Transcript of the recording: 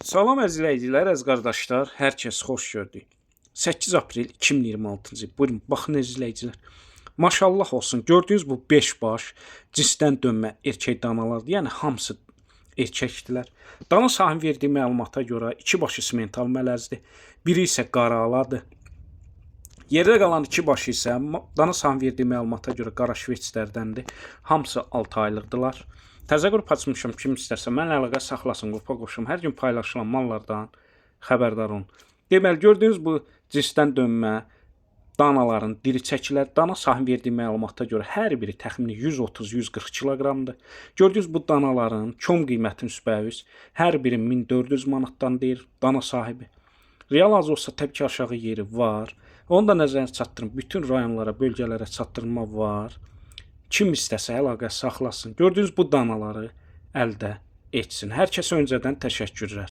Salam əzizləyicilər, əziz qardaşlar, hər kəs xoş gördük. 8 aprel 2026-cı il. Buyurun, baxın əzizləyicilər. Maşallah olsun, gördüyünüz bu 5 baş cinsdən dönmə erkək danalardır. Yəni hamısı erkəkdilər. Dana sahibinin verdiyi məlumata görə 2 başı simental mələzdir, biri isə qaraaladır. Yerdə qalan 2 başı isə dana sahibinin verdiyi məlumata görə qara şveçlərdəndir. Hamısı 6 aylıqdılar. Təzə qrup açmışam, kim istərsə mənlə əlaqə saxlasın, qrupa qoşum. Hər gün paylaşılan mallardan xəbərdar olun. Deməli, gördüyünüz bu cinsdən dönmə danaların diri çəkilər. Dana sahibinin verdiyi məlumata görə hər biri təxmini 130-140 kiloqramdır. Gördüyünüz bu danaların kom qiyməti üsbəüz hər biri 1400 manatdan deyir dana sahibi. Real az olsa təbii ki aşağı yeri var. Onu da nəzərə çatdırın. Bütün rayonlara, bölgələrə çatdırma var. Kim istəsə əlaqə saxlasın. Gördüyünüz bu danaları əldə etsin. Hər kəsə öncədən təşəkkürlər.